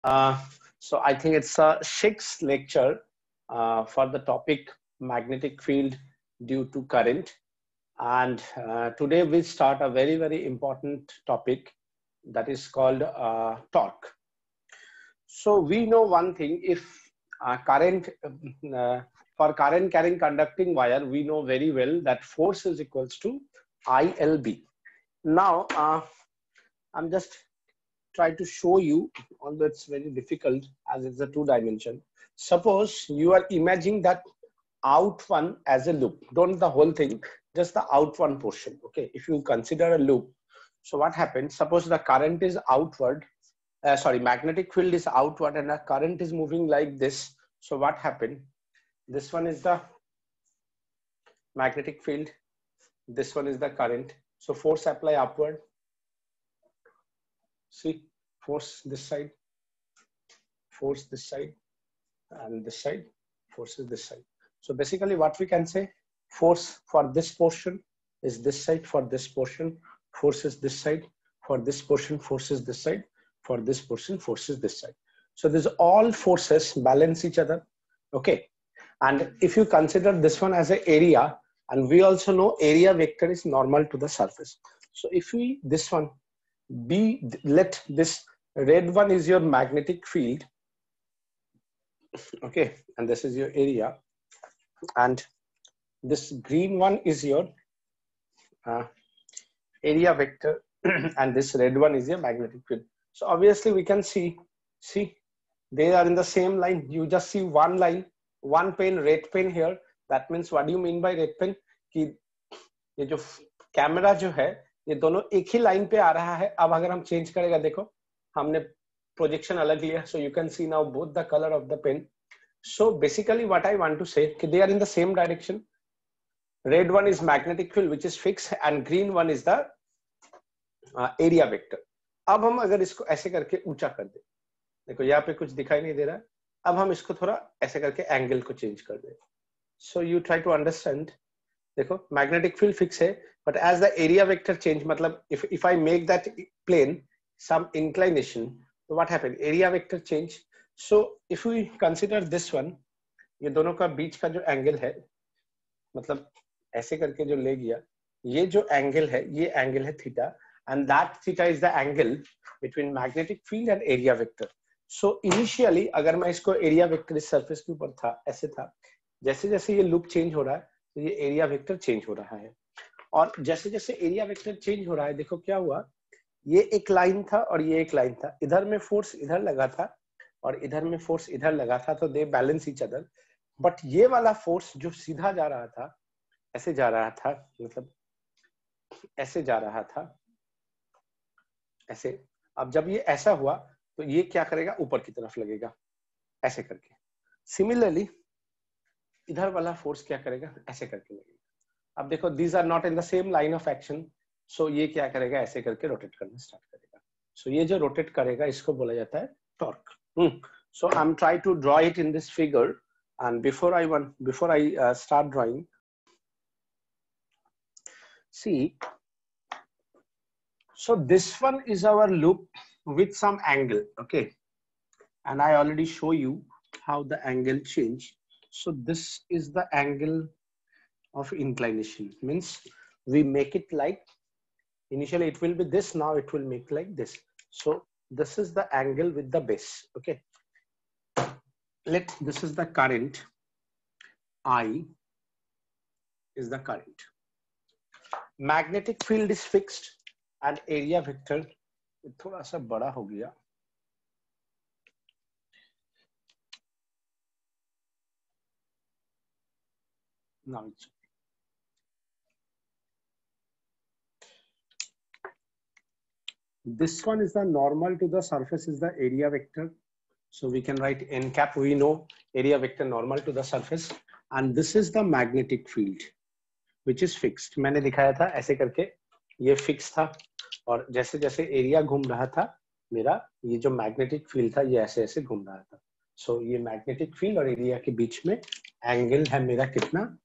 So I think it's a sixth lecture for the topic magnetic field due to current. And today we start a very, very important topic that is called torque. So we know one thing, if for current carrying conducting wire, we know very well that force is equals to ILB. Now, I'm just try to show you, although it's very difficult as it's a two-dimension. Suppose you are imagining that out one as a loop. Don't the whole thing, just the out one portion. Okay, if you consider a loop, so what happens? Suppose the current is outward, magnetic field is outward and the current is moving like this. So what happened? This one is the magnetic field, this one is the current. So force apply upward. See, force this side, and this side, forces this side. So basically what we can say, force for this portion is this side, for this portion, forces this side, for this portion, forces this side, for this portion, forces this side. So these all forces balance each other. Okay. And if you consider this one as an area, and we also know area vector is normal to the surface. So if we, this one, let this red one is your magnetic field, okay, and this is your area, and this green one is your area vector, and this red one is your magnetic field. So obviously we can see they are in the same line. You just see one line, one pen, red pen here. That means what do you mean by red pen? कि ये जो camera जो है ये दोनों एक ही line पे आ रहा है. अब अगर हम चेंज करेगा, देखो हमने प्रोजेक्शन अलग लिया, so you can see now both the color of the pen. So basically what I want to say कि they are in the same direction. Red one is magnetic field which is fixed and green one is the area vector. अब हम अगर इसको ऐसे करके ऊंचा कर दे, देखो यहाँ पे कुछ दिखाई नहीं दे रहा. अब हम इसको थोड़ा ऐसे करके एंगल को चेंज कर दे. So you try to understand. देखो magnetic field fix है, but as the area vector change, मतलब if I make that plane some inclination, so what happened? Area vector change. So if we consider this one, ये दोनों का बीच का जो angle है, मतलब ऐसे करके जो ले गया, ये जो एंगल है, ये एंगल है theta, and that theta is the angle between magnetic field and area vector. So initially अगर मैं इसको area vector इस surface के ऊपर था, ऐसे था, जैसे जैसे ये लूप चेंज हो रहा है, तो ये एरिया वेक्टर चेंज हो रहा है. और जैसे जैसे एरिया वेक्टर चेंज हो रहा है, देखो क्या हुआ, ये एक लाइन था और ये एक लाइन था. इधर में फोर्स इधर लगा था और इधर में फोर्स इधर लगा था, तो दे बैलेंस ईच अदर. बट ये वाला फोर्स जो सीधा जा रहा था, ऐसे जा रहा था, मतलब ऐसे जा रहा था, ऐसे. अब जब ये ऐसा हुआ तो ये क्या करेगा, ऊपर की तरफ लगेगा ऐसे करके. सिमिलरली इधर वाला फोर्स क्या करेगा, ऐसे करके लगेगा. अब देखो these are not in the same line of action, so ये क्या करेगा, ऐसे करके रोटेट करना स्टार्ट करेगा. So ये जो रोटेट करेगा इसको बोला जाता है torque. So I'm trying to draw it in this figure, and before I start drawing, see, so this one is our loop with some angle, okay, and I already show you how the angle change. So this is the angle of inclination, means we make it like, initially it will be this, now it will make like this. So this is the angle with the base, okay. This is the current, I is the current. Magnetic field is fixed and area vector थोड़ा सा बड़ा हो गया. Now it's okay. This one is the normal to the surface is the area vector. So we can write n cap. We know area vector normal to the surface. And this is the magnetic field, which is fixed. मैंने दिखाया था ऐसे करके, ये fixed था. और जैसे जैसे area घूम रहा था, मेरा ये जो magnetic field था, ये ऐसे ऐसे घूम रहा था. So ये magnetic field और area के बीच में angle है मेरा कितना?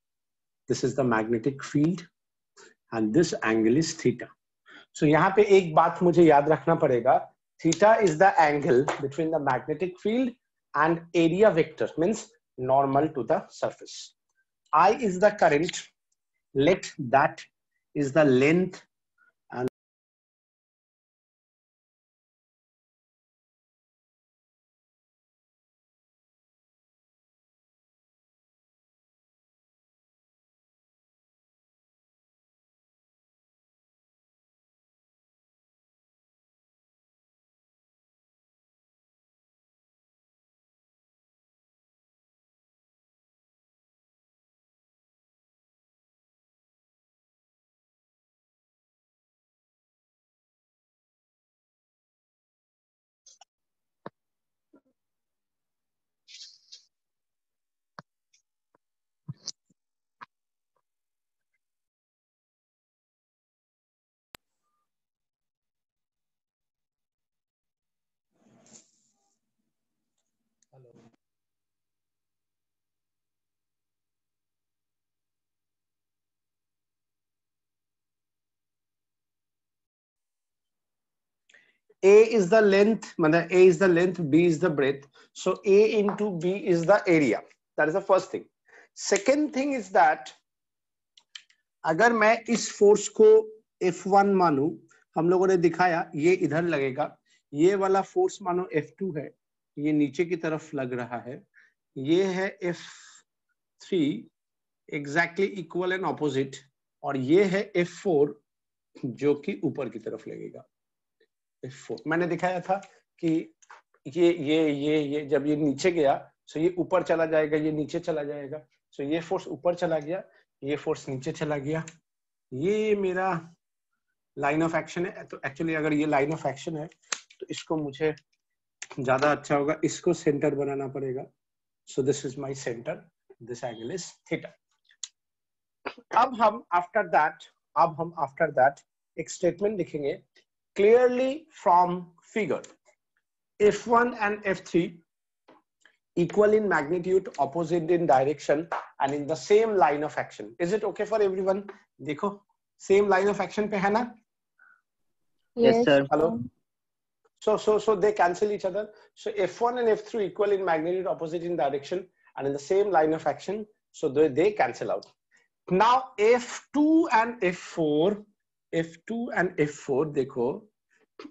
This is the magnetic field and this angle is theta. So यहाँ पे एक बात मुझे याद रखना पड़ेगा theta is the angle between the magnetic field and area vector, means normal to the surface. I is the current, let that is the length, and A is the length, मतलब A is the length, B is the breadth. So A into B is the area. That is the first thing. Second thing is that अगर मैं इस force को F1 मानू, हम लोगों ने दिखाया ये इधर लगेगा, ये वाला फोर्स मानो F2 है, ये नीचे की तरफ लग रहा है, ये है F3 exactly equal and opposite, और ये है F4 जो कि ऊपर की तरफ लगेगा। F4 मैंने दिखाया था कि ये जब ये नीचे गया तो ये ऊपर चला जाएगा, ये नीचे चला जाएगा, तो ये फोर्स ऊपर चला गया, ये फोर्स नीचे चला गया, ये मेरा लाइन ऑफ एक्शन है। तो एक्चुअली अगर ये लाइन ऑफ एक्शन है तो इसको मुझे ज्यादा अच्छा होगा, इसको सेंटर बनाना पड़ेगा। So this is my centre, this angle is theta. अब हम आफ्टर दैट एक स्टेटमेंट लिखेंगे, clearly from figure F1 and F3 equal in magnitude, opposite in direction and in the same line of action. Is it okay for everyone? देखो same line of action पे है ना? Yes, sir. Hello. So they cancel each other. So F1 and F3 equal in magnitude, opposite in direction and in the same line of action. So they cancel out. Now F2 and F4 देखो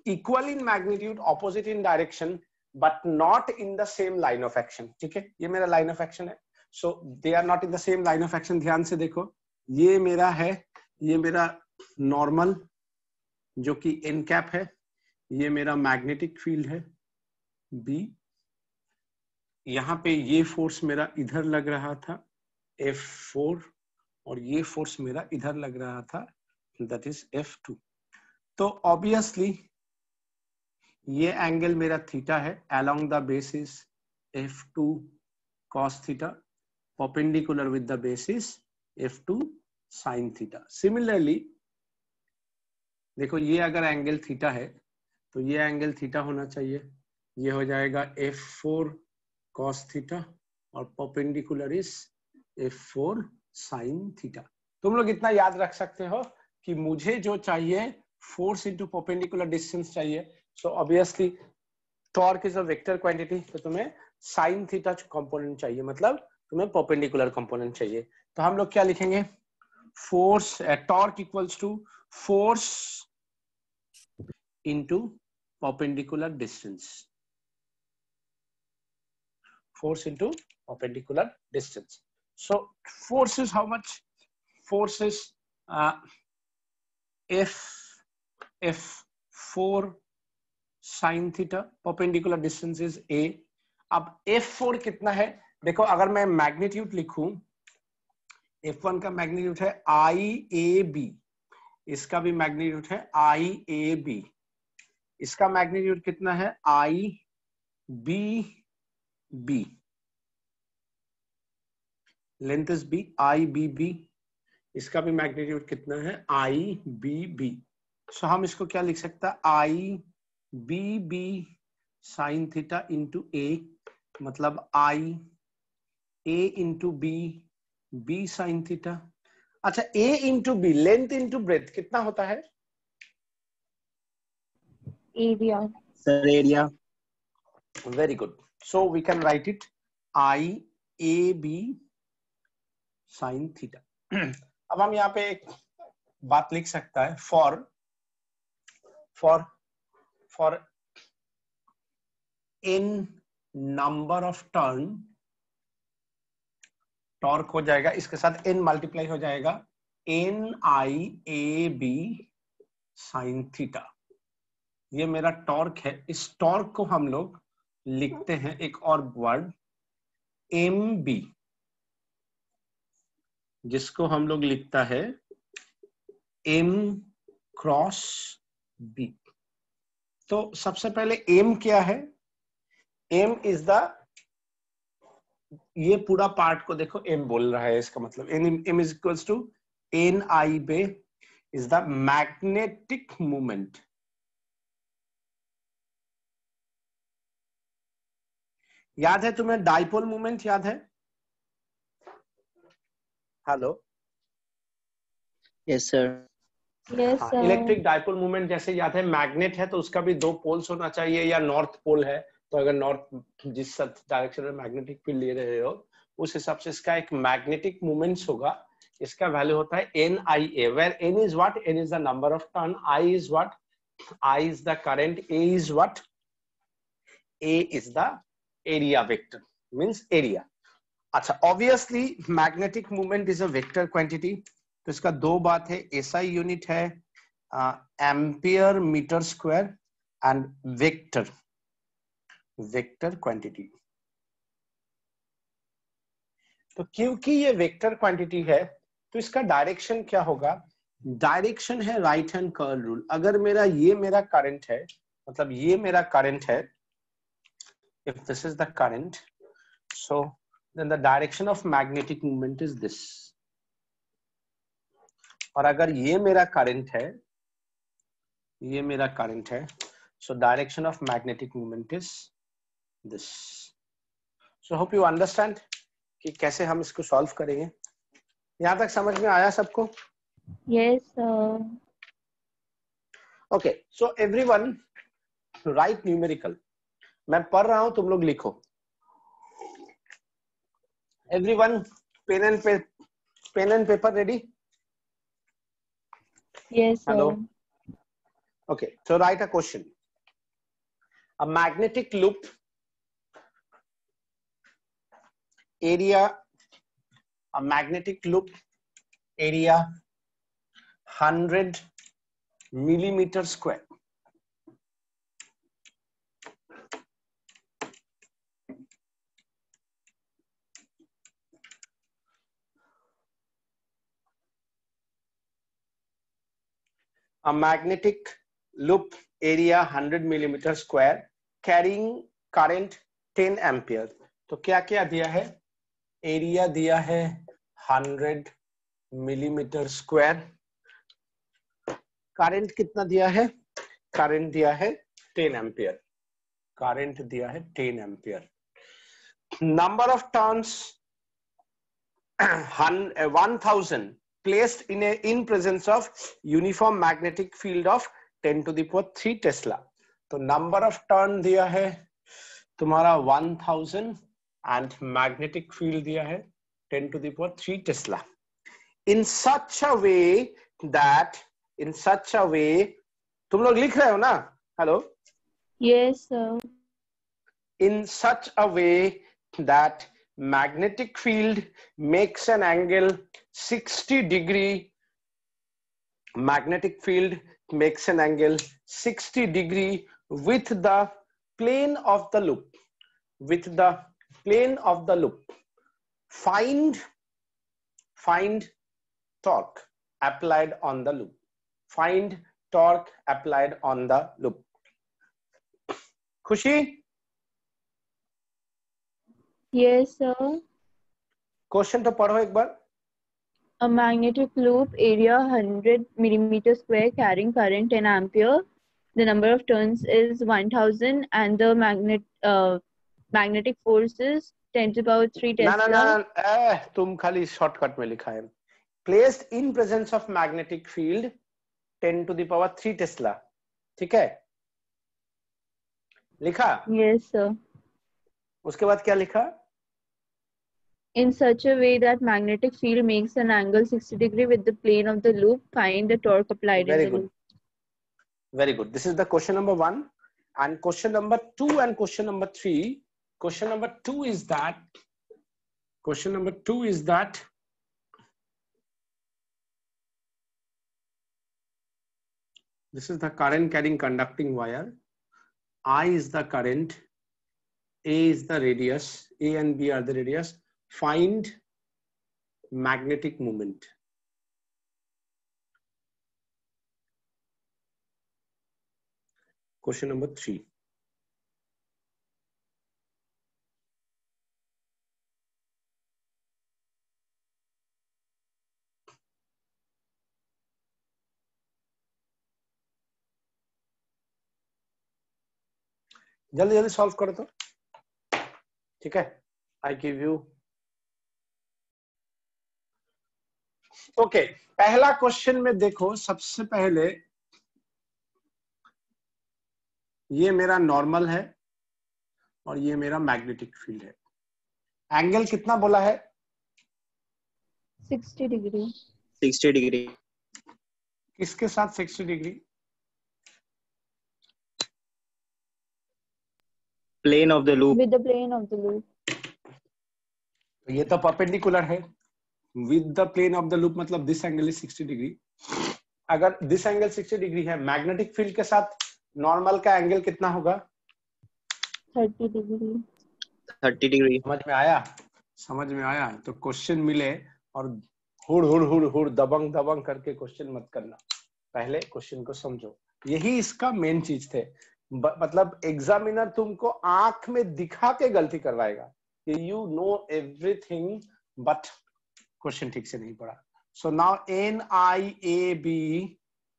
equal in magnitude, opposite in direction, but not in the same line of action. ठीक है, ये मेरा line of action है. So they are not in the same line of action. ध्यान से देखो, ये मेरा है, ये मेरा normal जो कि n cap है, ये मेरा magnetic field है B, यहाँ पे ये फोर्स मेरा इधर लग रहा था F4, और ये फोर्स मेरा इधर लग रहा था, that is F2. तो obviously ये एंगल मेरा थीटा है, along the basis F2 cos theta, perpendicular with the basis F2 sin theta. Similarly देखो ये अगर एंगल थीटा है तो ये एंगल थीटा होना चाहिए, ये हो जाएगा F4 cos theta और perpendicular is F4 sin theta. तुम लोग इतना याद रख सकते हो कि मुझे जो चाहिए फोर्स इंटू परपेंडिकुलर डिस्टेंस चाहिए. So obviously torque is a vector quantity, तो तुम्हें sin theta component चाहिए, मतलब तुम्हें perpendicular component चाहिए. तो हम लोग क्या लिखेंगे, force torque equals to force into perpendicular distance. Force into perpendicular distance. So force is how much? Force is F4 sin theta, perpendicular distance is A. अब F4 कितना है, देखो अगर मैं मैग्नीट्यूड लिखूं, F1 का मैग्नीट्यूड है IAB, इसका भी मैग्नीट्यूड है IAB, इसका मैग्नीट्यूड कितना है IBB, length is B, IBB, इसका भी मैग्नीट्यूड कितना है IBB. सो हम इसको क्या लिख सकता है, IBB sin theta into A, मतलब I A into B, B sin theta. अच्छा A into B, length into breadth कितना होता है, area Sir, area. Very good. So we can write it IAB sin theta. अब हम यहाँ पे एक बात लिख सकता है for n number of turn, torque हो जाएगा, इसके साथ n मल्टीप्लाई हो जाएगा NIAB sin थीटा। ये मेरा टॉर्क है। इस टॉर्क को हम लोग लिखते हैं एक और वर्ड MB, जिसको हम लोग लिखता है M क्रॉस B। तो सबसे पहले M क्या है? M इज द, ये पूरा पार्ट को देखो M बोल रहा है, इसका मतलब M is equals to NIB is the magnetic movement. याद है तुम्हें डाइपोल मूवमेंट? याद है? Hello? Yes, sir. Yes, sir. Electric dipole movement जैसे याद है, मैग्नेट है तो उसका भी 2 पोल्स होना चाहिए, या नॉर्थ पोल है तो अगर नॉर्थ जिस डायरेक्शन में मैग्नेटिक फील्ड ले रहे हो उस हिसाब से इसका एक मैग्नेटिक मूवमेंट्स होगा। इसका वैल्यू होता है NIA, where N is what? N is the number of turn, I is what? I is the current, A is what? A is the area vector, means area. अच्छा, obviously magnetic movement is a vector quantity, तो इसका 2 बात है, SI unit है ampere metre square and vector quantity. तो क्योंकि ये vector quantity है तो इसका डायरेक्शन क्या होगा? डायरेक्शन है राइट हैंड कर्ल रूल। अगर ये मेरा करंट है, मतलब ये मेरा करंट है, if this is the current, so then the direction of magnetic movement is this. और अगर ये मेरा करंट है, ये मेरा करंट है, so direction of magnetic movement is this. So hope you understand कि कैसे हम इसको सॉल्व करेंगे। यहां तक समझ में आया सबको? Yes, sir. Okay, so everyone write numerical. मैं पढ़ रहा हूं, तुम लोग लिखो। Everyone pen and paper ready? Yes, sir. Hello? Okay, so write a question. A magnetic loop area 100 millimeter square. A magnetic loop area 100 millimeter square carrying current 10 ampere. तो क्या क्या दिया है? एरिया दिया है 100 मिलीमीटर स्क्वायर। करंट कितना दिया है? करंट दिया है 10 एम्पियर। करंट दिया है 10 ampere. Number of turns 1000 placed in presence of uniform magnetic field of 10 to the power 3 Tesla. तो नंबर ऑफ टर्न दिया है तुम्हारा 1000 एंड मैग्नेटिक फील्ड दिया है 10 to the power 3 Tesla. in such a way तुम लोग लिख रहे हो ना? Hello? Yes, sir. In such a way that magnetic field makes an angle 60 degree. Magnetic field makes an angle 60 degree with the plane of the loop. With the plane of the loop. Find torque applied on the loop. Find torque applied on the loop. खुशी? Yes, sir. Question तो पढ़ो एक बार। A magnetic loop area 100 millimeter square carrying current 10 ampere. The number of turns is 1000 and the magnetic force is 10 to the power 3 Tesla. ना, तुम खाली shortcut में लिखा है। Placed in presence of magnetic field 10 to the power 3 Tesla. ठीक है? लिखा? Yes, sir. उसके बाद क्या लिखा? In such a way that magnetic field makes an angle 60 degree with the plane of the loop, find the torque applied in Very the good. loop. Very good. This is the question number 1. And question number 2 and question number 3. Question number 2 is that. Question number 2 is that. This is the current carrying conducting wire. I is the current. A is the radius. A and B are the radius. Find magnetic moment. Question number 3. जल्दी जल्दी solve करो तो, ठीक है? I give you okay. पहला question में देखो, सबसे पहले ये मेरा नॉर्मल है और ये मेरा मैग्नेटिक फील्ड है। एंगल कितना बोला है? 60 degree. 60 degree. किसके साथ 60 degree? Plane of the loop. With the plane of the loop. तो ये तो परपेंडिकुलर है। With the plane of the loop मतलब दिस एंगल इज 60 डिग्री। अगर दिस एंगल 60 डिग्री है, मैग्नेटिक फील्ड के साथ नॉर्मल का एंगल कितना होगा? 30 degree. 30 degree. समझ में आया? समझ में आया? तो क्वेश्चन मिले और हुड़ हुड़ हुड़ हुड़ दबंग दबंग करके क्वेश्चन मत करना, पहले क्वेश्चन को समझो। यही इसका मेन चीज थे। मतलब एग्जामिनर तुमको आंख में दिखा के गलती करवाएगा कि you know everything but question ठीक से नहीं पढ़ा। So now NIAB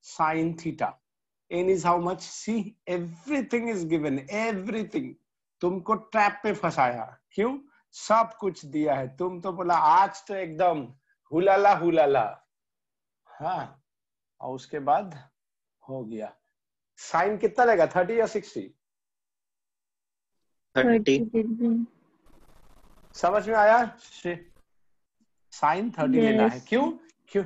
sin theta, n is how much? See, everything is given, everything। तुमको ट्रैप पे फंसाया, क्यों? सब कुछ दिया है। तुम तो बोला आज तो एकदम हुलाला हुलाला, हाँ, और उसके बाद हो गया। साइन कितना रहेगा, 30 या 60? 30 degree. समझ में आया? साइन 30 लेना है। Yes. क्यों?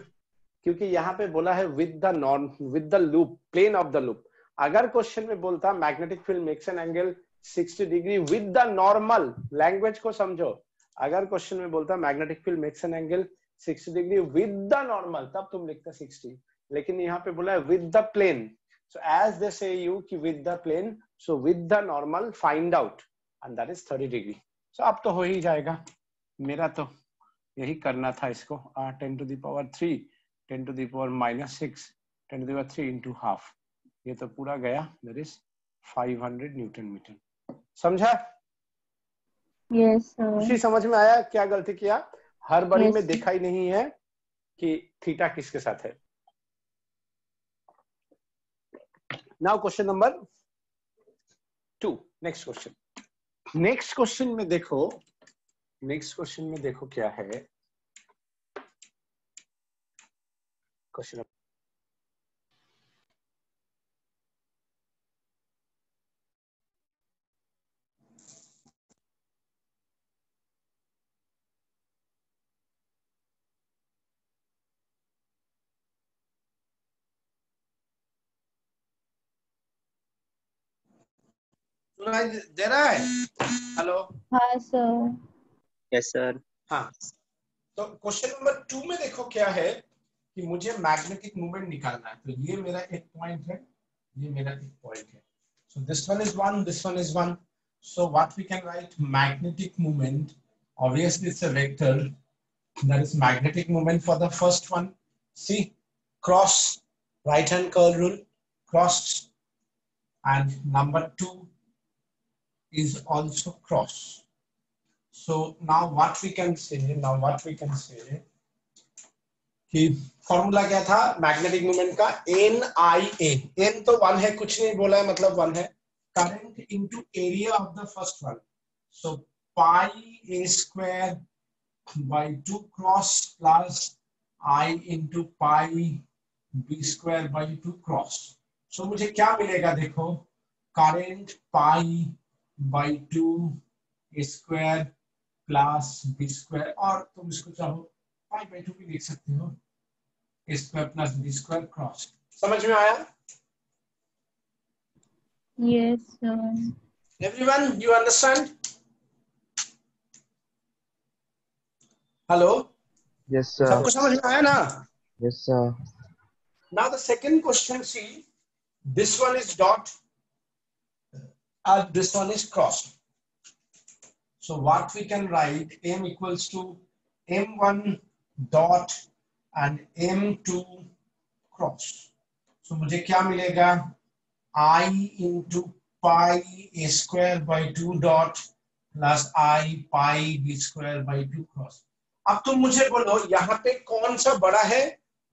क्योंकि यहाँ पे बोला है with the non, with the loop, plane of the loop. अगर क्वेश्चन में बोलता magnetic field makes an angle 60 degree with the normal, language को समझो। अगर क्वेश्चन में बोलता magnetic field makes an angle 60 degree with the normal, तब तुम लिखते 60। लेकिन यहाँ पे बोला है with the plane. So as they say you कि with the plane, so with the normal find out, and that is 30 degree. So अब तो हो ही जाएगा। मेरा तो यही करना था इसको। 10 to the power 3, 10 to the power -6, 10 to the power 3 into half। ये तो पूरा गया। That is 500 newton metre. समझा? Yes, sir. उसी समझ में आया क्या गलती किया? हर बारी Yes, में sir. देखा ही नहीं है कि थीटा किसके साथ है। Now question number 2, next question। next question में देखो, next question में देखो क्या है। question सुनाई दे रहा है? हेलो? हाँ, sir. Yes, sir. हाँ, तो क्वेश्चन नंबर 2 में देखो क्या है कि मुझे मैग्नेटिक मूवमेंट निकालना है। तो ये मेरा एक पॉइंट है, ये मेरा एक पॉइंट है। So this one is 1, this one is 1। So what we can write, magnetic movement, obviously it's a vector, that is magnetic movement for the first one. See, cross, right hand curl rule, cross, and number 2 is also cross। so now what we can say कि formula क्या था magnetic movement का? NIA। n तो 1 है, कुछ नहीं बोला है मतलब 1 है। Current into area of the first one, so pi a square by 2 cross plus I into pi b square by 2 cross. So मुझे क्या मिलेगा देखो, current π/2 square plus b square, और तुम इसको चाहो π/2 भी लिख सकते हो, square plus b square cross. समझ में आया? Yes, sir. Everyone, you understand? Hello? Yes, sir. सबको समझ में आया ना? Yes, sir. Now the second question, see, this one is dot and this one is cross. So what we can write, m equals to m1 dot and m2 cross. So मुझे क्या मिलेगा? I into pi square by 2 dot plus I pi b square by 2 cross. अब तुम मुझे बोलो यहाँ पे कौन सा बड़ा है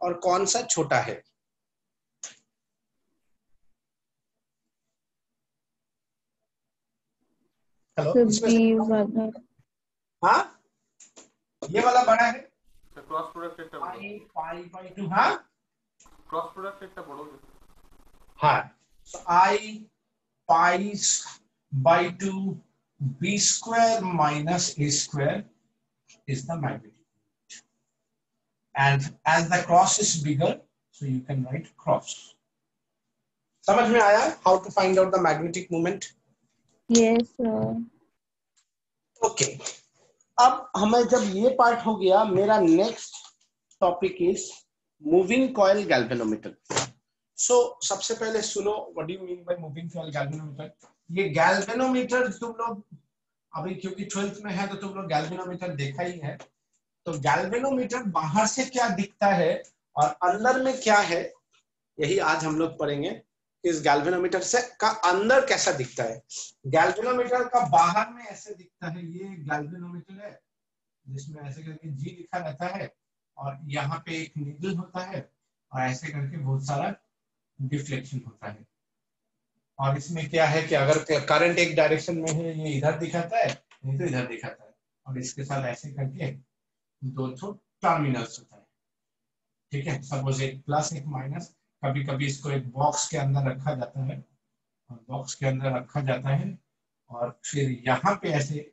और कौन सा छोटा है? हेलो, So इसमें B से वाला. हाँ, ये वाला बड़ा है, क्रॉस प्रोडक्ट একটা বড় I pi by 2, हाँ क्रॉस प्रोडक्ट একটা বড় हाँ, so I pi by 2 b square minus a square is the magnitude, and as the cross is bigger, so you can write cross. समझ में आया how to find out the magnetic moment? Yes, sir. Okay, अब हमें जब ये part हो गया, मेरा next topic is moving coil galvanometer. So सबसे पहले सुनो, what do you mean by moving coil galvanometer? ये गैल्वेनोमीटर तुम लोग अभी क्योंकि 12th में है तो तुम लोग गैल्वेनोमीटर देखा ही है। तो गैल्वेनोमीटर बाहर से क्या दिखता है और अंदर में क्या है, यही आज हम लोग पढ़ेंगे। इस गैल्वेनोमीटर से का अंदर कैसा दिखता है। गैल्वेनोमीटर का बाहर में ऐसे दिखता है, ये गैल्वेनोमीटर है जिसमें ऐसे करके जी लिखा रहता है और यहाँ पे एक नीडल होता है और ऐसे करके बहुत सारा डिफ्लेक्शन होता है। और इसमें क्या है कि अगर करंट एक डायरेक्शन में है, ये इधर दिखाता है, नहीं तो इधर दिखाता है, और इसके साथ ऐसे करके दो टर्मिनल्स होता है। ठीक है, सपोज एक प्लस एक माइनस। कभी कभी इसको एक बॉक्स के अंदर रखा जाता है, और बॉक्स के अंदर रखा जाता है और फिर यहाँ पे ऐसे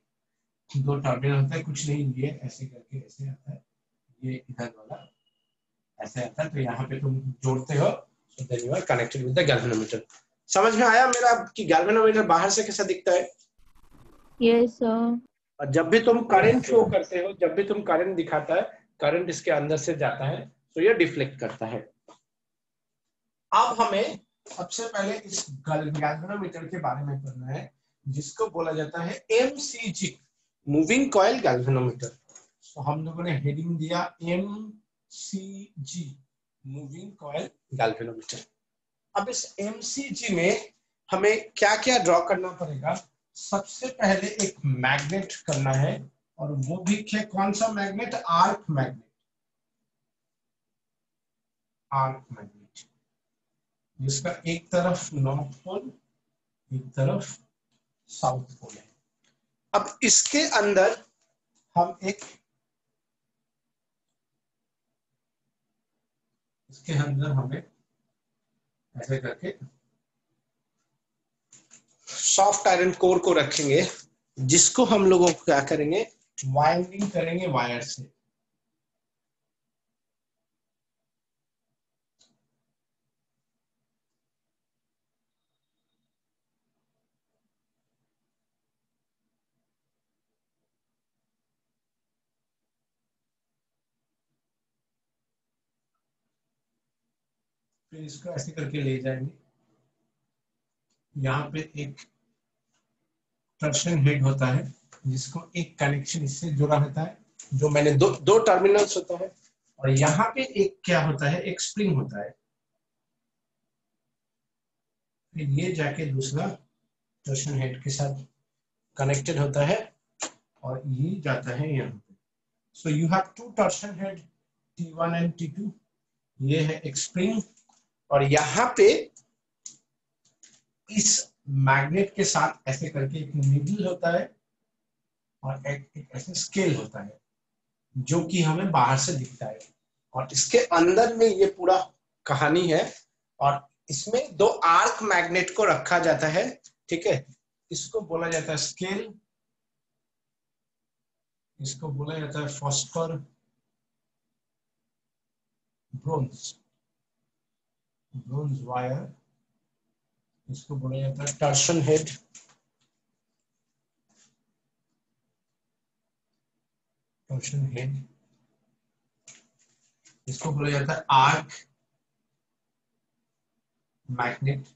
दो टर्मिनल होता है, कुछ नहीं, ये ऐसे करके ऐसे आता है, ये इधर वाला ऐसे आता है, तो यहाँ पे तुम जोड़ते हो, so then you are connected with the galvanometer। समझ में आया मेरा कि गैल्वेनोमीटर बाहर से कैसा दिखता है? Yes, sir. और जब भी तुम करंट फ्लो करते हो, जब भी तुम करंट दिखाता है, करंट इसके अंदर से जाता है, तो ये डिफ्लेक्ट करता है। अब हमें सबसे पहले इस गैल्वेनोमीटर के बारे में पढ़ना है, जिसको बोला जाता है MCG, मूविंग कॉइल गैल्वेनोमीटर। तो हम लोगों ने हेडिंग दिया MCG, मूविंग कॉइल गैल्वेनोमीटर। अब इस MCG में हमें क्या क्या ड्रॉ करना पड़ेगा? सबसे पहले एक मैग्नेट करना है, और वो भी क्या, कौन सा magnet? Arc magnet. Arc magnet जिसका एक तरफ नॉर्थ पोल, एक तरफ साउथ पोल है। अब इसके अंदर हम इसके अंदर हमें ऐसे करके सॉफ्ट आयरन कोर को रखेंगे, जिसको हम लोगों को क्या करेंगे? वायरिंग करेंगे वायर से। फिर इसको ऐसे करके ले जाएंगे, यहाँ पे एक टर्शन हेड होता है जिसको एक कनेक्शन इससे जुड़ा होता है, जो मैंने दो टर्मिनल्स होता है, और यहाँ पे एक क्या होता है? एक स्प्रिंग होता है। फिर ये जाके दूसरा टर्शन हेड के साथ कनेक्टेड होता है और ये जाता है यहाँ पे। So you have to torsion head T1 and T2। ये है एक स्प्रिंग, और यहाँ पे इस मैग्नेट के साथ ऐसे करके एक नीडल होता है और एक ऐसे स्केल होता है, जो कि हमें बाहर से दिखता है। और इसके अंदर में ये पूरा कहानी है, और इसमें दो आर्क मैग्नेट को रखा जाता है, ठीक है, इसको बोला जाता है स्केल, इसको बोला जाता है फॉस्फर ब्रोंज वायर, इसको बोला जाता है टर्शन हेड, इसको बोला जाता है आर्क मैग्नेट,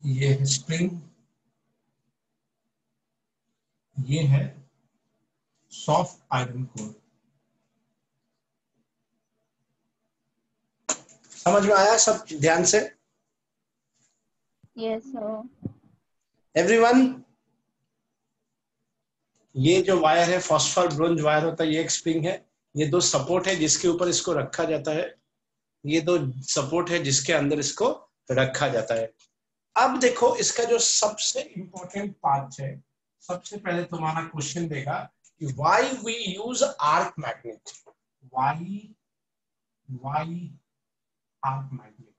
ये है स्प्रिंग, ये है सॉफ्ट आयरन कोर। समझ में आया सब ध्यान से? Yes, sir. एवरीवन, ये जो वायर है फॉस्फर ब्रोंज वायर होता है, ये एक स्प्रिंग है, ये दो सपोर्ट है जिसके ऊपर इसको रखा जाता है, ये दो सपोर्ट है जिसके अंदर इसको रखा जाता है। अब देखो इसका जो सबसे इंपॉर्टेंट पार्ट है, सबसे पहले तुम्हारा क्वेश्चन देगा कि why we use arc magnet, why arc magnet,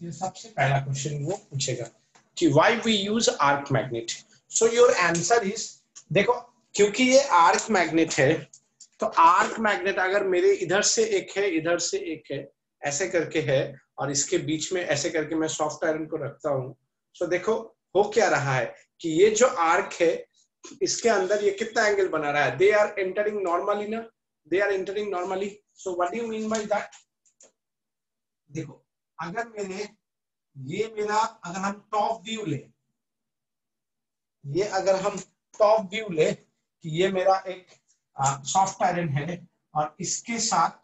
ये सबसे पहला क्वेश्चन वो पूछेगा कि why we use arc magnet. So your answer is, देखो क्योंकि ये आर्क मैग्नेट है, तो आर्क मैग्नेट अगर मेरे इधर से एक है, इधर से एक है, ऐसे करके है, और इसके बीच में ऐसे करके मैं सॉफ्ट आयरन को रखता हूं, सो देखो हो क्या रहा है कि ये जो आर्क है इसके अंदर ये कितना एंगल बना रहा है, दे आर एंटरिंग नॉर्मली ना, they are entering normally. So what do you mean by that? देखो अगर अगर हम टॉप व्यू ले, ये अगर हम टॉप व्यू ले कि ये मेरा एक सॉफ्ट आयरन है और इसके साथ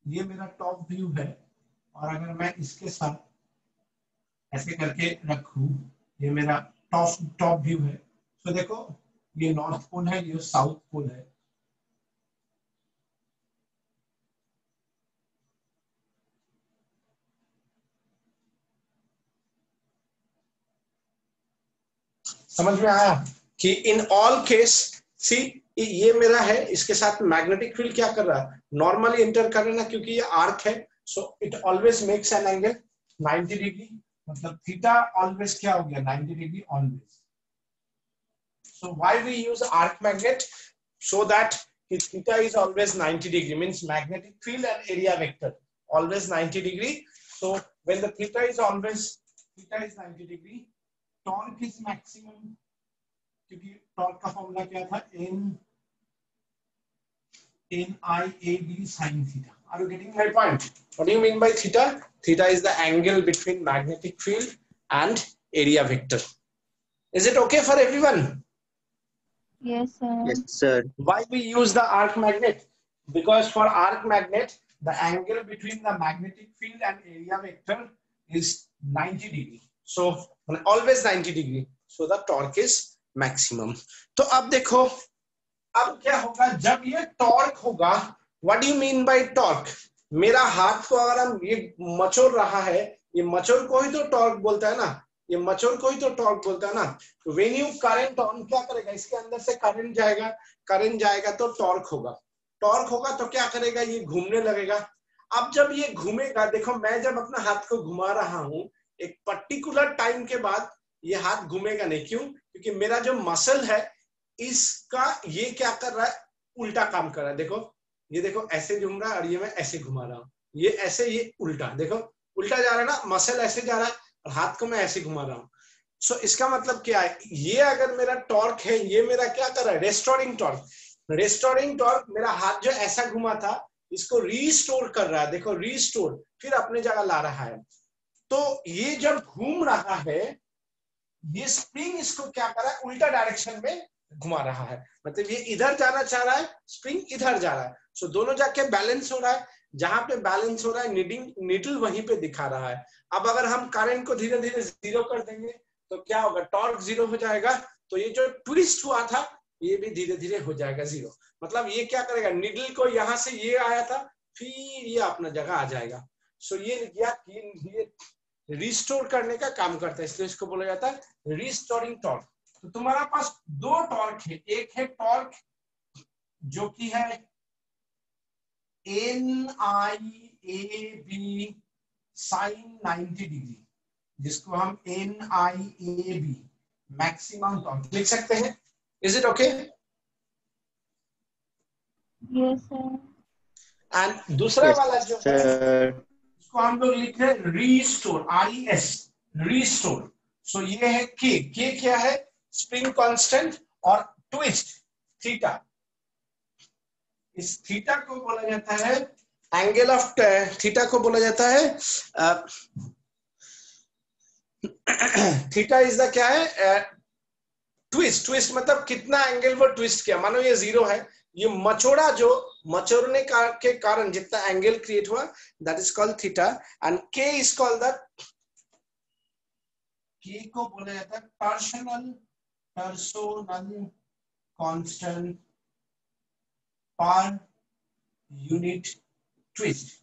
ये मेरा टॉप व्यू है, और अगर मैं इसके साथ ऐसे करके रखूं, ये मेरा टॉप व्यू है, तो देखो ये नॉर्थ पोल है, ये साउथ पोल है, समझ में आया कि इन ऑल केस सी ये मेरा है, इसके साथ मैग्नेटिक फील्ड क्या कर रहा है, नॉर्मली एंटर कर रहा है, क्योंकि ये आर्क है, so it always makes an angle 90 degree, मतलब थीटा ऑलवेज क्या हो गया 90 degree always. So why we use arc magnet, so that theta is always 90 degree, means magnetic field and area vector always 90 degree. So when the theta is 90 degree, torque is maximum, क्योंकि torque का formula क्या था, NIAB sin theta. Are you getting my point? What do you mean by theta? Theta is the angle between magnetic field and area vector. Is it okay for everyone? Yes, sir. Yes, sir. Why we use the arc magnet? Because for arc magnet, the angle between the magnetic field and area vector is 90 degree. So always 90 degree. So the torque is maximum. तो अब देखो, अब क्या होगा जब ये torque होगा, what do you mean bye torque? मेरा हाथ को अगर हम ये मचोड़ रहा है, ये मचोड़ को ही तो टॉर्क बोलता है ना, ये मचोड़ को ही तो टॉर्क बोलता है ना। तो व्हेन यू करंट ऑन, क्या करेगा, इसके अंदर से करंट जाएगा तो टॉर्क होगा तो क्या करेगा, ये घूमने लगेगा। अब जब ये घूमेगा, देखो मैं जब अपना हाथ को घुमा रहा हूं, एक पर्टिकुलर टाइम के बाद ये हाथ घूमेगा नहीं, क्यों? क्योंकि मेरा जो मसल है इसका ये क्या कर रहा है, उल्टा काम कर रहा है। देखो ऐसे घूम रहा है और ये मैं ऐसे घुमा रहा हूँ, ये ऐसे, ये उल्टा, देखो उल्टा जा रहा है ना, मसल ऐसे जा रहा है और हाथ को मैं ऐसे घुमा रहा हूँ। सो इसका मतलब क्या है, ये अगर मेरा टॉर्क है, ये मेरा क्या कर रहा है, रेस्टोरिंग टॉर्क। मेरा हाथ जो ऐसा घुमा था इसको रीस्टोर कर रहा है, देखो रीस्टोर, फिर अपने जगह ला रहा है। तो ये जब घूम रहा है, ये स्प्रिंग इसको क्या कर रहा है, उल्टा डायरेक्शन में घुमा रहा है, मतलब ये इधर जाना चाह रहा है, स्प्रिंग इधर जा रहा है। सो दोनों जाके बैलेंस हो रहा है, जहां पे बैलेंस हो रहा है नीडल वहीं पे दिखा रहा है। अब अगर हम करंट को धीरे धीरे जीरो कर देंगे तो क्या होगा, टॉर्क जीरो हो जाएगा, तो ये जो ट्विस्ट हुआ था ये भी धीरे धीरे हो जाएगा जीरो। मतलब ये क्या करेगा, नीडल को यहाँ से ये आया था, फिर ये अपना जगह आ जाएगा। सो ये रिस्टोर करने का काम करता है, इसलिए इसको बोला जाता है रिस्टोरिंग टॉर्क। तो तुम्हारा पास दो टॉर्क है, एक है टॉर्क जो कि है NIAB sin 90 डिग्री, जिसको हम NIAB मैक्सिमम टॉर्क लिख सकते हैं। Is it okay? Yes, sir. And दूसरा Yes, वाला जो है sir. उसको हम लोग लिख रहे हैं रीस्टोर, RES, रीस्टोर। सो ये है के क्या है? स्प्रिंग कांस्टेंट और ट्विस्ट थीटा। इस थीटा को बोला जाता है एंगल ऑफ, थीटा को बोला जाता है थीटा इज द क्या है? ट्विस्ट मतलब कितना एंगल वो ट्विस्ट किया। मानो ये 0 है, ये मचोड़ा, जो मचोड़ने के कारण जितना एंगल क्रिएट हुआ, that is called theta. And के इज कॉल्ड द, के को बोला जाता है torsional constant per unit twist.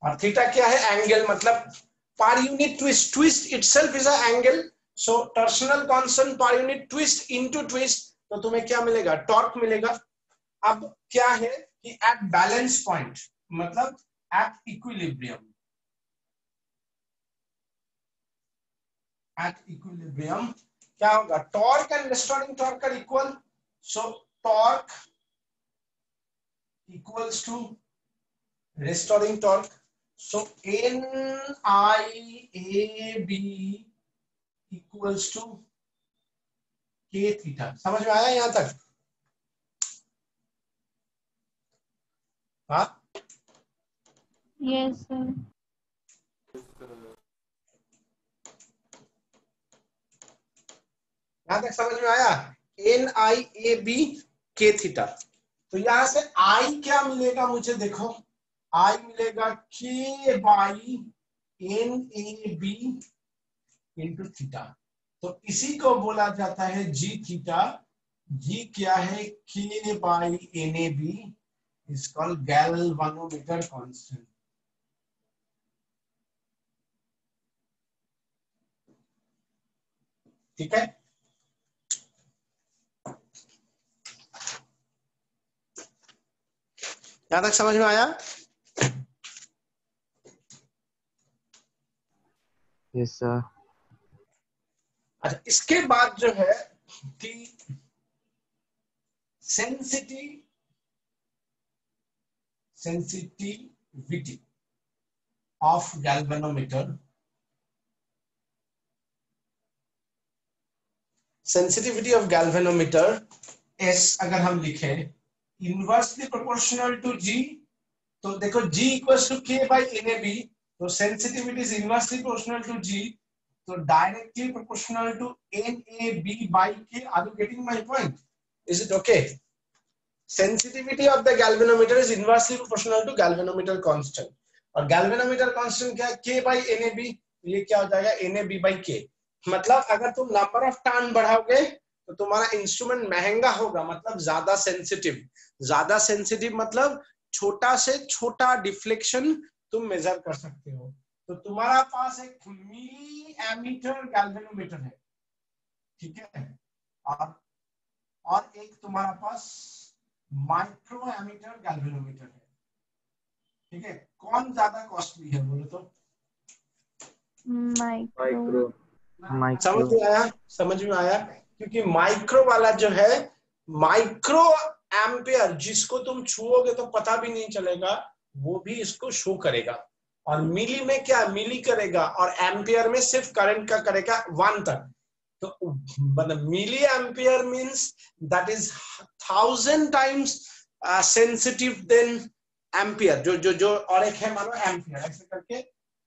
और थीटा क्या है? एंगल, मतलब per unit twist. Twist itself is a angle, so torsional constant per unit twist into twist, तो तुम्हें क्या मिलेगा? टॉर्क मिलेगा। अब क्या है कि एट बैलेंस पॉइंट, मतलब एट इक्विलिब्रियम, क्या होगा? Torque and restoring torque are equal, so torque equals to restoring torque. So NIAB equals to K theta. समझ में आया यहां तक? हाँ, Yes, sir. यहां तक समझ में आया? NIAB K theta. तो यहां से I क्या मिलेगा मुझे? देखो I मिलेगा K by NAB into theta. तो इसी को बोला जाता है G थीटा। G क्या है? K by NAB is called galvanometer constant. ठीक है, यहां तक समझ में आया? Yes, sir. अच्छा, इसके बाद जो है कि sensitivity of galvanometer, sensitivity of galvanometer S अगर हम लिखे इनवर्सली प्रोपोर्शनल टू जी, तो देखो G equals to K by NAB, तो sensitivity is inversely proportional to G, तो directly proportional to NAB by K। Are you getting my point? Is it okay? Sensitivity of the galvanometer is inversely proportional to galvanometer constant, और galvanometer constant क्या है? K by NAB। ये क्या हो जाएगा? NAB by K। मतलब अगर तुम नंबर ऑफ टर्न बढ़ाओगे तो तुम्हारा इंस्ट्रूमेंट महंगा होगा, मतलब ज्यादा सेंसिटिव। ज्यादा सेंसिटिव मतलब छोटा से छोटा डिफ्लेक्शन तुम मेजर कर सकते हो। तो तुम्हारा पास एक मिली एमीटर गैल्वेनोमीटर है, ठीक है, और एक तुम्हारा पास माइक्रो एमीटर गैल्वेनोमीटर है, ठीक है। कौन ज्यादा कॉस्टली है बोलो तो? Micro. समझ में आया? समझ में आया? क्योंकि माइक्रो वाला जो है, माइक्रो एम्पियर, जिसको तुम छुओगे तो पता भी नहीं चलेगा, वो भी इसको शो करेगा। और मिली में क्या? मिली करेगा, और एम्पियर में सिर्फ करंट का करेगा 1 तक। तो मतलब milli ampere means that is 1000 times sensitive than ampere. जो और एक है मानो एम्पियर, ऐसे करके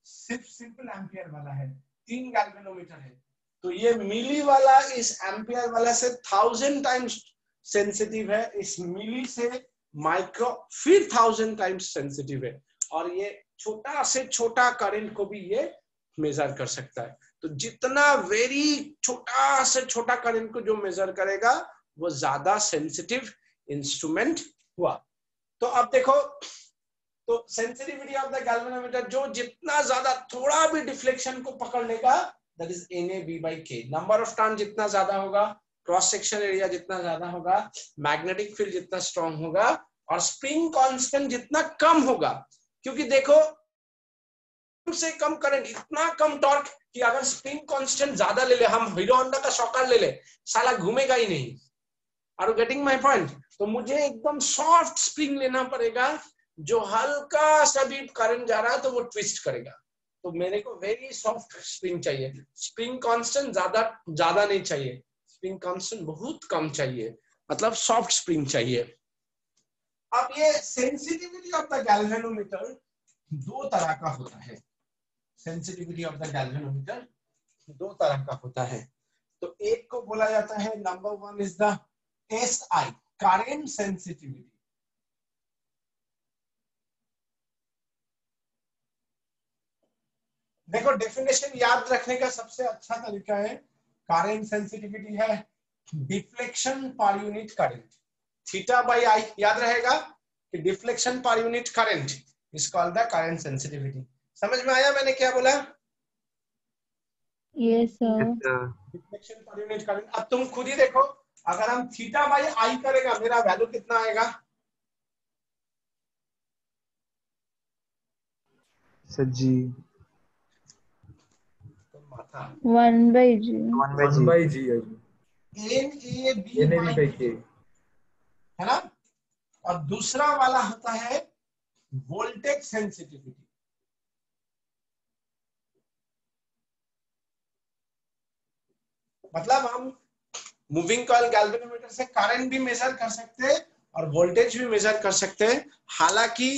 सिर्फ सिंपल एम्पियर वाला है। 3 गैल्वेनोमीटर है, तो ये मिली वाला इस एम्पियर वाला से 1000 टाइम्स सेंसिटिव है, इस मिली से माइक्रो फिर 1000 टाइम्स सेंसिटिव है, और ये छोटा से छोटा करंट को भी ये मेजर कर सकता है। तो जितना वेरी छोटा से छोटा करंट को जो मेजर करेगा वो ज्यादा सेंसिटिव इंस्ट्रूमेंट हुआ। तो अब देखो, तो सेंसिटिविटी ऑफ द गैल्वेनोमीटर, जो जितना ज्यादा थोड़ा भी डिफ्लेक्शन को पकड़ लेगा, that is NAB by K। Number of turn जितना ज्यादा होगा, क्रॉस सेक्शन एरिया जितना ज्यादा होगा, मैग्नेटिक फील्ड जितना स्ट्रांग होगा, और स्प्रिंग कांस्टेंट जितना कम होगा, क्योंकि देखो कम से कम करंट, इतना कम टॉर्क कि अगर स्प्रिंग कांस्टेंट ज्यादा ले ले, हम हीरो होंडा का शॉकर ले ले, साला घूमेगा ही नहीं। Are you getting my point? तो मुझे एकदम सॉफ्ट स्प्रिंग लेना पड़ेगा, जो हल्का सा भी करंट जा रहा है तो वो ट्विस्ट करेगा। तो मेरे को वेरी सॉफ्ट स्प्रिंग चाहिए, स्प्रिंग कांस्टेंट ज्यादा नहीं चाहिए, स्प्रिंग कांस्टेंट बहुत कम चाहिए, मतलब सॉफ्ट स्प्रिंग चाहिए। अब ये सेंसिटिविटी ऑफ द गैल्वेनोमीटर दो तरह का होता है। सेंसिटिविटी ऑफ द गैल्वेनोमीटर दो तरह का होता है। तो एक को बोला जाता है, number one is the SI, current sensitivity. देखो डेफिनेशन याद रखने का सबसे अच्छा तरीका है, करंट सेंसिटिविटी है deflection per unit current, theta by I. याद रहेगा कि deflection per unit current is called the current sensitivity. समझ में आया मैंने क्या बोला? Yes, sir. Deflection per unit current. अब तुम खुद ही देखो, अगर हम थीटा बाई आई करेगा, मेरा वैल्यू कितना आएगा? Sir ji 1 by G. 1 by G NAB by K, है ना? और दूसरा वाला होता है वोल्टेज सेंसिटिविटी। मतलब हम मूविंग कॉइल गैल्वेनोमीटर से करंट भी मेजर कर सकते हैं और वोल्टेज भी मेजर कर सकते हैं। हालांकि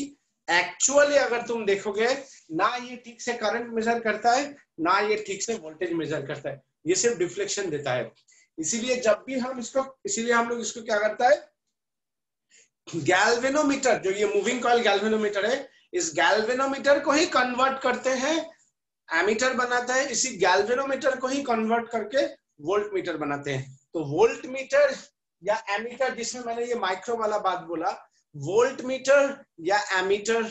एक्चुअली अगर तुम देखोगे, ना ये ठीक से करंट मेजर करता है, ना ये ठीक से वोल्टेज मेजर करता है, ये सिर्फ डिफ्लेक्शन देता है। इसीलिए जब भी हम इसको, इसीलिए हम लोग इसको क्या करता है, गैल्वेनोमीटर, जो ये मूविंग कॉइल गैल्वेनोमीटर है, इस गैल्वेनोमीटर को ही कन्वर्ट करते हैं, एमीटर बनाता है, इसी गैल्वेनोमीटर को ही कन्वर्ट करके वोल्ट मीटर बनाते हैं। तो वोल्ट मीटर या एमीटर, जिसमें मैंने ये माइक्रो वाला बात बोला, वोल्ट मीटर या एमीटर,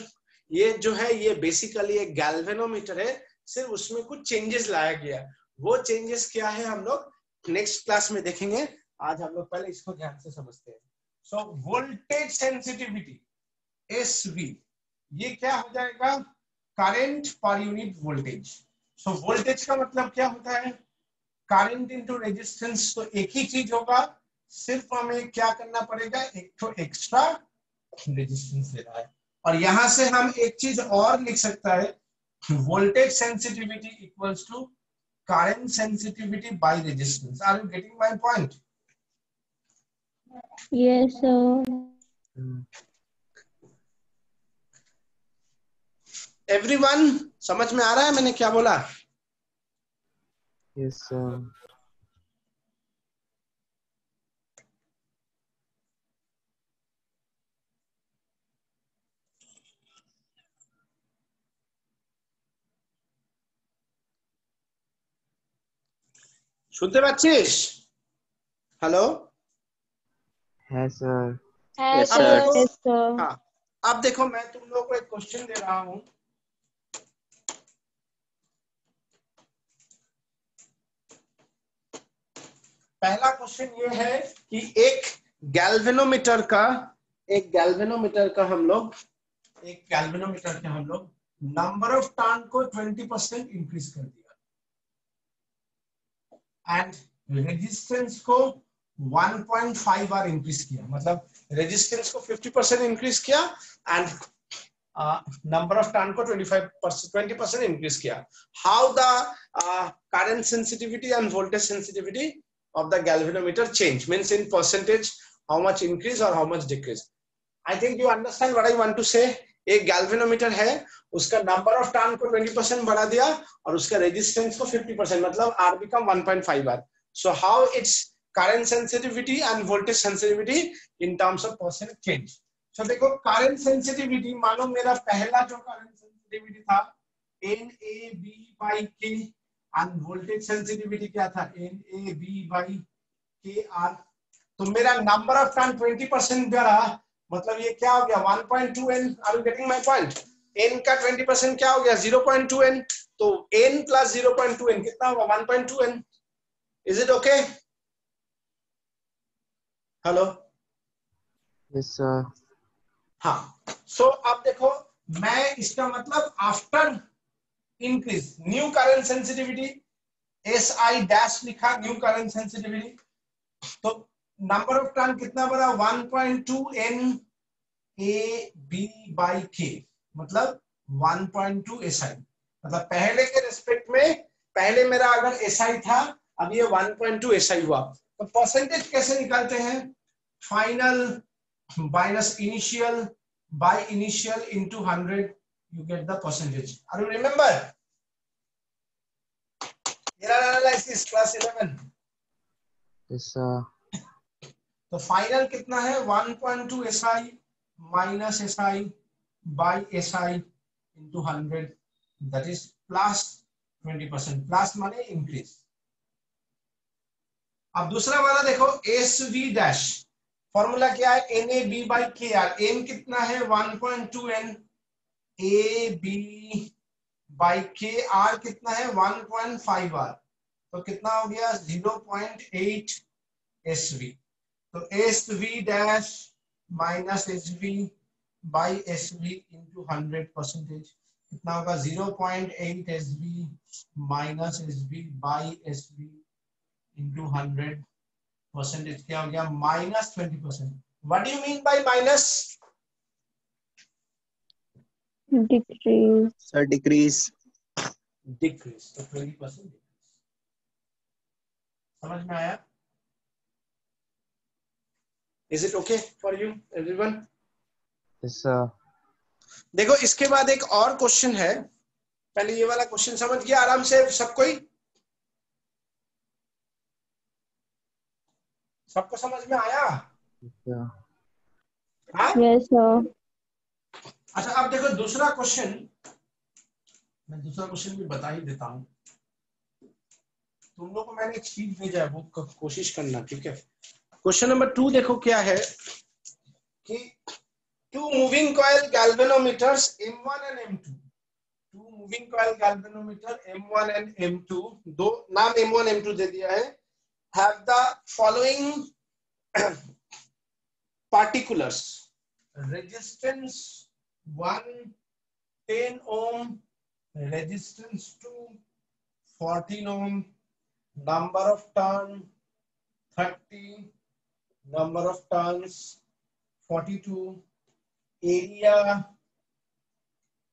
ये जो है ये बेसिकली एक गैल्वेनोमीटर है, सिर्फ उसमें कुछ चेंजेस लाया गया। वो चेंजेस क्या है हम लोग नेक्स्ट क्लास में देखेंगे, आज हम लोग पहले इसको ध्यान से समझते हैं। सो वोल्टेज सेंसिटिविटी SV, ये क्या हो जाएगा? Current per unit voltage. So voltage का मतलब क्या होता है? Current into resistance. तो एक ही चीज होगा, सिर्फ हमें क्या करना पड़ेगा, एक तो एक्स्ट्रा रेजिस्टेंस देना है। और यहां से हम एक चीज और लिख सकता है, voltage sensitivity equals to current sensitivity by resistance. Are you getting my point? Yes, sir. Everyone समझ में आ रहा है मैंने क्या बोला? Yes sir. শুনতে পাচ্ছিস? हेलो? है सर। Yes, अब sir. देखो, Yes, sir. हाँ, अब देखो मैं तुम लोगों को एक क्वेश्चन दे रहा हूं। पहला क्वेश्चन ये है कि एक गैल्वेनोमीटर का हम लोग नंबर ऑफ टर्न को 20% इंक्रीज कर दिया एंड रेजिस्टेंस को 1.5 बार इंक्रीज किया। मतलब रेजिस्टेंस को 50% इंक्रीज किया एंड नंबर ऑफ टर्न को 20% इंक्रीज किया। How the current sensitivity end voltage sensitivity of the galvanometer change, means in percentage how much increase or how much decrease. I think you understand what I want to say. एक galvanometer है, उसका number of turn को 20% बढ़ा दिया और उसका resistance को 50%, मतलब R become 1.5 bar. So how its current sensitivity and voltage sensitivity in terms of percent change. So देखो current sensitivity, मानो मेरा पहला जो current sensitivity था NAB by K and voltage sensitivity क्या था NAB by KR, तो मेरा number of turn 20% बढ़ा, मतलब ये क्या हो गया 1.2 N। Are you getting my point? N का 20% क्या हो गया 0.2 N, तो N plus 0.2 N कितना होगा 1.2 N। Is it okay? Hello? Yes sir. हाँ, सो अब देखो मैं इसका मतलब after increase new current sensitivity SI dash लिखा, न्यू करंट सेंसिटिविटी, तो नंबर ऑफ टर्न कितना बना 1.2 N AB by K, मतलब 1.2 SI, मतलब पहले के रेस्पेक्ट में पहले मेरा अगर SI था अब ये 1.2 SI हुआ। तो परसेंटेज कैसे निकालते हैं, final minus initial by initial into 100 you get the percentage. Are you remember error analysis class 11? Yes, sir. तो फाइनल कितना है 1.2 SI माइनस SI बाय SI into 100, that is plus 20%, plus माने इंक्रीज। अब दूसरा वाला देखो SV डैश, फॉर्मूला क्या है NAB by KR, N कितना है 1.2 N AB by KR कितना है 1.5 R, तो कितना हो गया 0.8 SV, तो SV dash minus SV by SV into 100% कितना होगा 0.8 SV minus SV by SV into 100%, क्या हो गया minus 20%। What do you mean bye minus? Decrease. Sir, decrease. Decrease, तो 20% डिक्रीज। समझ में आया? Is it okay for you everyone? Yes, sir. देखो इसके बाद एक और क्वेश्चन है, पहले ये वाला क्वेश्चन समझ गया आराम से सब कोई? सबको समझ में आया? Yes, sir. हाँ? Yes, sir. अच्छा अब देखो दूसरा क्वेश्चन, मैं दूसरा क्वेश्चन भी बता ही देता हूँ, तुम लोग को मैंने एक शीट भेजा है वो कोशिश करना, ठीक है? क्वेश्चन नंबर 2 देखो क्या है कि two moving coil galvanometers M1 and M2, two moving coil galvanometer M1 and M2, दो नाम M1 M2 दे दिया है, have the following particulars: resistance 1 10 ohm, resistance 2 14 ohm, number of turn 30, number of turns 42, area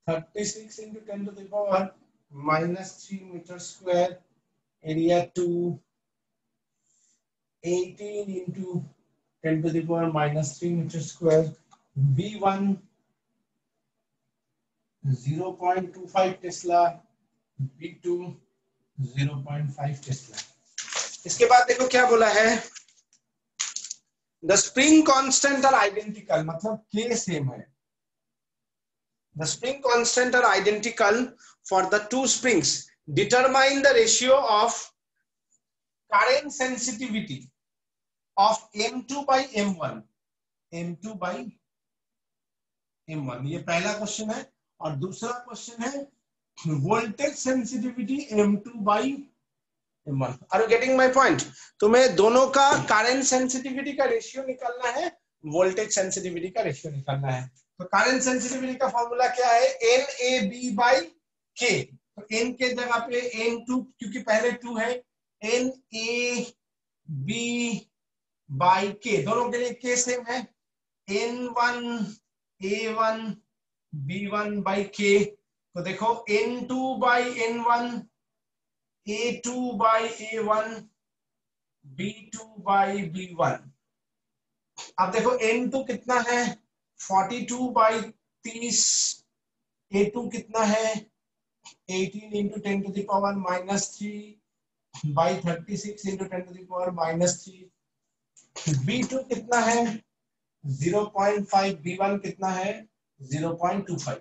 36 into 10 to the power minus 3 meters square, area 2 18 into 10 to the power minus 3 meters square, V1 0.25 Tesla, V2 0.5 Tesla। इसके बाद देखो क्या बोला है, the spring constant are identical, मतलब K same है। The spring constant are identical for the two springs. Determine the ratio of current sensitivity of M2 by M1. M2 by M1, ये पहला क्वेश्चन है। और दूसरा क्वेश्चन है voltage sensitivity M2 by M1। Are you getting my point? तुम्हें दोनों का current sensitivity का रेशियो निकालना है, वोल्टेज सेंसिटिविटी का रेशियो निकालना है। तो करंट सेंसिटिविटी का फॉर्मूला क्या है NAB by K, तो N के जगह पे N2 क्योंकि पहले 2 है, NAB by K, दोनों के लिए K सेम है, N1 A1 B1 by K, तो देखो N2 by N1 A2 by A1 B2 by B1। अब देखो N2 कितना है 42 by 30, A2 कितना है 18 into 10 to the power minus 3 by 36 into 10 to the power minus 3, B2 कितना है 0.5, B1 कितना है 0.25।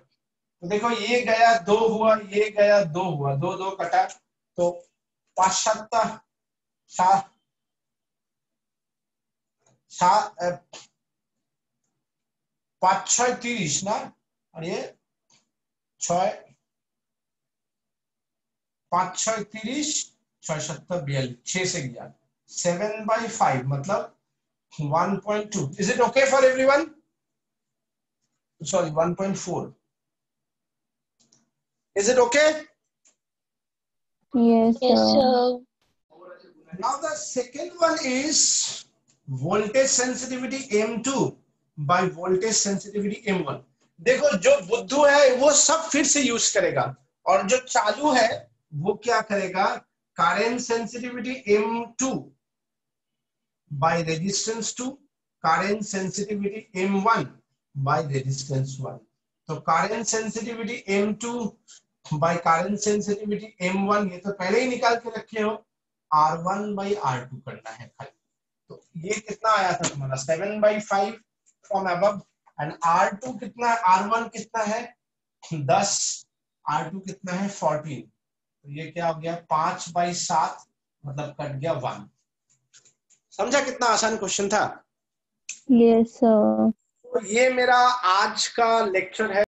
तो देखो ये गया 2 हुआ, ये गया 2 हुआ, 2 2 कटा, तो 5 6 30 ना, और ये 6 5 6 30 6 7 42, 6 से गया 7/5 मतलब 1.2। Is it okay for everyone? sorry 1.4. Is it okay? Yes, sir. Now the second one is voltage sensitivity M2 by voltage sensitivity M1. देखो जो बुद्धू है वो सब फिर से यूज करेगा, और जो चालू है वो क्या करेगा, current sensitivity M2 by resistance 2, current sensitivity M1 by resistance 1. तो current sensitivity M2 by current sensitivity M1 ये तो पहले ही निकाल के रखे हो, R1 by R2 करना है खाली। तो ये कितना आया था तुम्हारा 7/5 from above, and R2 कितना, R1 कितना है 10, R2 कितना है 14, तो ये क्या हो गया 5/7, मतलब कट गया 1। समझा कितना आसान क्वेश्चन था? Yes, sir. तो ये मेरा आज का लेक्चर है।